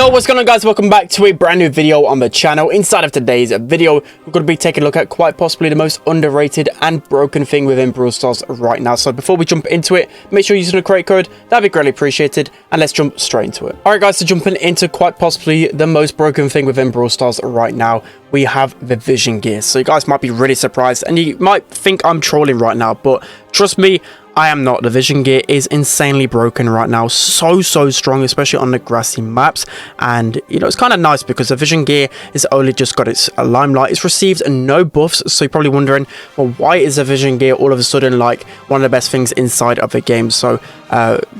Yo, what's going on, guys? Welcome back to a brand new video on the channel. Inside of today's video, we're going to be taking a look at quite possibly the most underrated and broken thing within Brawl Stars right now. So before we jump into it, make sure you're using a create code. That'd be greatly appreciated. And let's jump straight into it. All right, guys, so jumping into quite possibly the most broken thing within Brawl Stars right now, we have the vision gear. So you guys might be really surprised and you might think I'm trolling right now, but trust me, I am not. The vision gear is insanely broken right now, so strong, especially on the grassy maps. And you know, it's kind of nice because the vision gear is only just got its limelight. It's received no buffs, so you're probably wondering, well, why is the vision gear all of a sudden like one of the best things inside of the game? So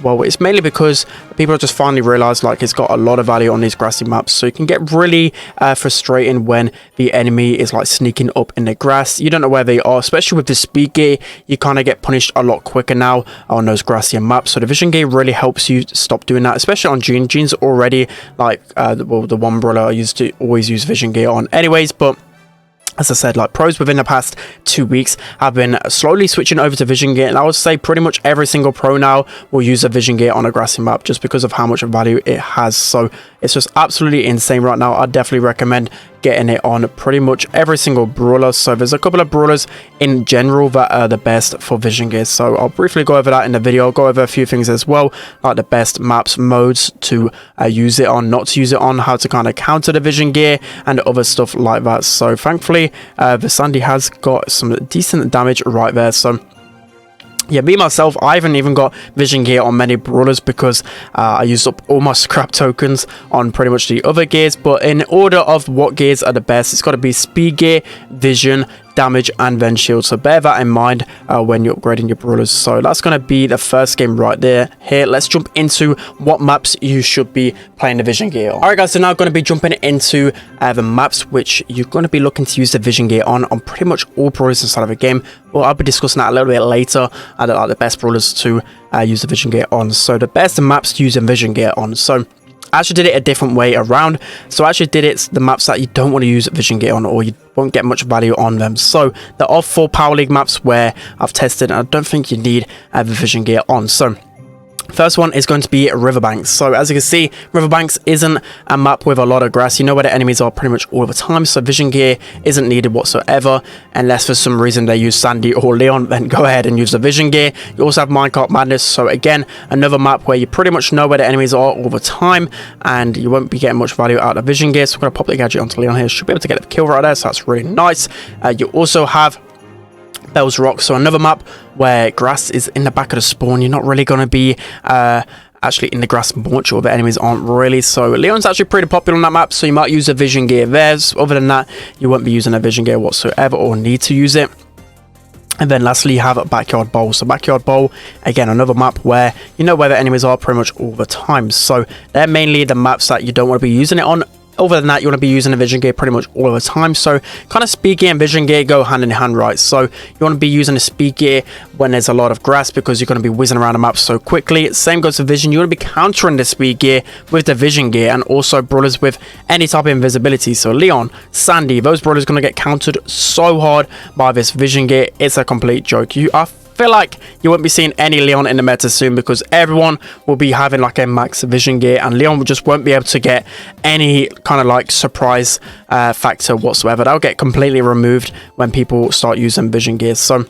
well, it's mainly because people just finally realized like it's got a lot of value on these grassy maps. So you can get really frustrating when the enemy is like sneaking up in the grass. You don't know where they are, especially with the speed gear. You kind of get punished a lot quicker now on those grassy maps. So the vision gear really helps you stop doing that, especially on Jean. Jean's already like well, the one brawler I used to always use vision gear on anyways, but as I said, like pros within the past 2 weeks have been slowly switching over to vision gear, and I would say pretty much every single pro now will use a vision gear on a grassy map just because of how much value it has. So it's just absolutely insane right now. I definitely recommend getting it on pretty much every single brawler. So there's a couple of brawlers in general that are the best for vision gear, so I'll briefly go over that in the video. I'll go over a few things as well, like the best maps, modes to use it on, not to use it on, how to kind of counter the vision gear and other stuff like that. So thankfully the Sandy has got some decent damage right there. So yeah, me myself, I haven't even got vision gear on many brawlers because I used up all my scrap tokens on pretty much the other gears. But in order of what gears are the best, it's got to be speed gear, vision, damage, and then shield. So bear that in mind when you're upgrading your brawlers. So that's going to be the first game right there. Here, let's jump into what maps you should be playing the vision gear on. All right, guys, so now I'm going to be jumping into the maps which you're going to be looking to use the vision gear on pretty much all brawlers inside of a game. Well, I'll be discussing that a little bit later. I like the best brawlers to use the vision gear on. So the best maps to use the vision gear on. So I actually did it a different way around. So I actually did it the maps that you don't want to use vision gear on, or you won't get much value on them. So there are 4 Power League maps where I've tested and I don't think you need the vision gear on. So first one is going to be Riverbanks. So as you can see, Riverbanks isn't a map with a lot of grass. You know where the enemies are pretty much all the time, so vision gear isn't needed whatsoever, unless for some reason they use Sandy or Leon, then go ahead and use the vision gear. You also have Minecart Madness, so again, another map where you pretty much know where the enemies are all the time, and you won't be getting much value out of vision gear. So we're going to pop the gadget onto Leon here. Should be able to get the kill right there, so that's really nice. You also have Bell's Rock, so another map where grass is in the back of the spawn. You're not really going to be actually in the grass much, or the enemies aren't really. So Leon's actually pretty popular on that map, so you might use a vision gear there. Other than that, you won't be using a vision gear whatsoever or need to use it. And then lastly, you have Backyard Bowl. So Backyard Bowl, again, another map where you know where the enemies are pretty much all the time. So they're mainly the maps that you don't want to be using it on. Other than that, you want to be using a vision gear pretty much all the time. So kind of speed gear and vision gear go hand in hand, right? So you want to be using a speed gear when there's a lot of grass because you're going to be whizzing around the map so quickly. Same goes for vision. You want to be countering the speed gear with the vision gear, and also brawlers with any type of invisibility. So Leon, Sandy, those brawlers going to get countered so hard by this vision gear. It's a complete joke. I feel like you won't be seeing any Leon in the meta soon because everyone will be having like a max vision gear, and Leon just won't be able to get any kind of like surprise factor whatsoever. That'll get completely removed when people start using vision gears. So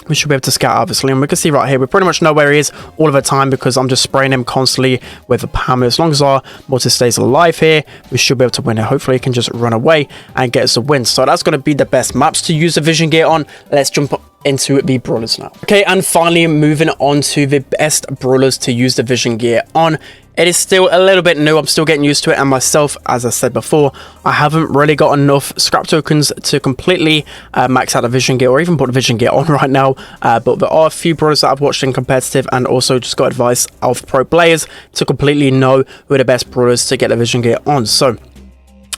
we should be able to scout out this Leon. We can see right here, we pretty much know where he is all of the time because I'm just spraying him constantly with a hammer. As long as our mortis stays alive here, we should be able to win it. Hopefully he can just run away and get us a win. So that's going to be the best maps to use the vision gear on. Let's jump into the brawlers now. Okay, and finally moving on to the best brawlers to use the vision gear on. It is still a little bit new. I'm still getting used to it, and myself, as I said before, I haven't really got enough scrap tokens to completely max out the vision gear or even put the vision gear on right now. But there are a few brawlers that I've watched in competitive and also just got advice of pro players to completely know who are the best brawlers to get the vision gear on. So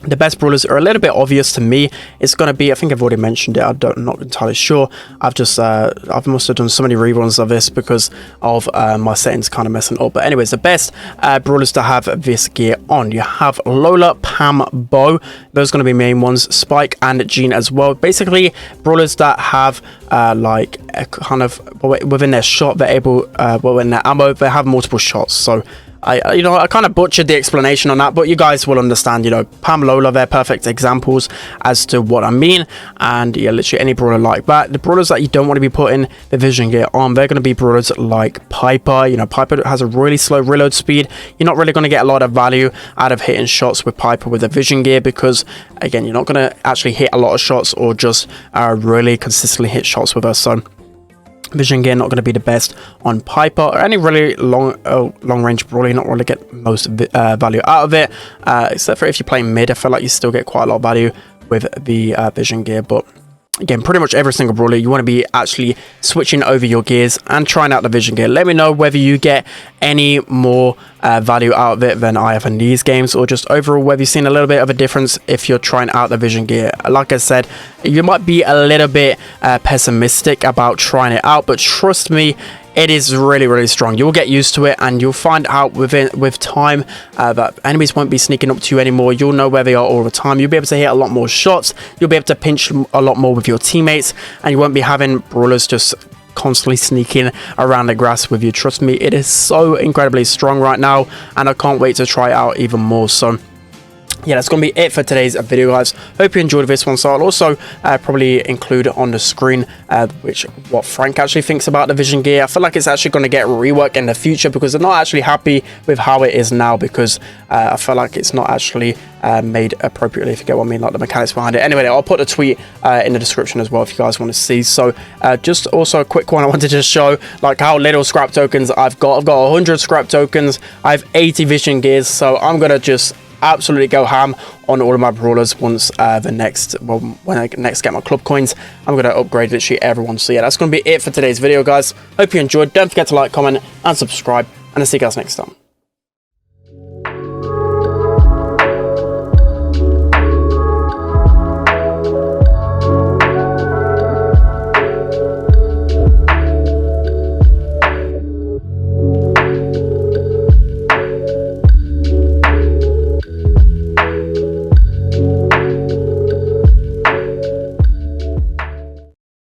the best brawlers are a little bit obvious to me. It's going to be, I think I've already mentioned it, I'm not entirely sure. I've must have done so many reruns of this because of my settings kind of messing up. But anyways, the best brawlers to have this gear on, you have Lola, Pam, Bo. Those are going to be main ones. Spike and Jean as well. Basically brawlers that have like a kind of within their shot, they're able, well, in their ammo, they have multiple shots. So I kind of butchered the explanation on that, but you guys will understand. Pam, Lola, they're perfect examples as to what I mean. And yeah, literally any brawler like that. The brawlers that you don't want to be putting the vision gear on, they're going to be brawlers like Piper. Piper has a really slow reload speed. You're not really going to get a lot of value out of hitting shots with Piper with a vision gear, because again, you're not going to actually hit a lot of shots or just really consistently hit shots with her. So vision gear not going to be the best on Piper or any really long range brawler. You're not really get most value out of it, except for if you're playing mid. I feel like you still get quite a lot of value with the vision gear. But again, pretty much every single brawler, you want to be actually switching over your gears and trying out the vision gear. Let me know whether you get any more value out of it than I have in these games, or just overall whether you've seen a little bit of a difference if you're trying out the vision gear. Like I said, you might be a little bit pessimistic about trying it out, but trust me, it is really, really strong. You'll get used to it, and you'll find out with time that enemies won't be sneaking up to you anymore. You'll know where they are all the time. You'll be able to hit a lot more shots. You'll be able to pinch a lot more with your teammates, and you won't be having brawlers just constantly sneaking around the grass with you. Trust me, it is so incredibly strong right now, and I can't wait to try it out even more. So yeah, that's going to be it for today's video, guys. Hope you enjoyed this one. So I'll also probably include on the screen what Frank actually thinks about the vision gear. I feel like it's actually going to get reworked in the future, because they're not actually happy with how it is now, because I feel like it's not actually made appropriately, if you get what I mean, like the mechanics behind it. Anyway, I'll put a tweet in the description as well if you guys want to see. So just also a quick one, I wanted to show like how little scrap tokens I've got. I've got 100 scrap tokens. I have 80 vision gears, so I'm gonna just absolutely go ham on all of my brawlers once when I next get my club coins. I'm gonna upgrade literally everyone. So yeah, that's gonna be it for today's video, guys. Hope you enjoyed. Don't forget to like, comment and subscribe, and I'll see you guys next time.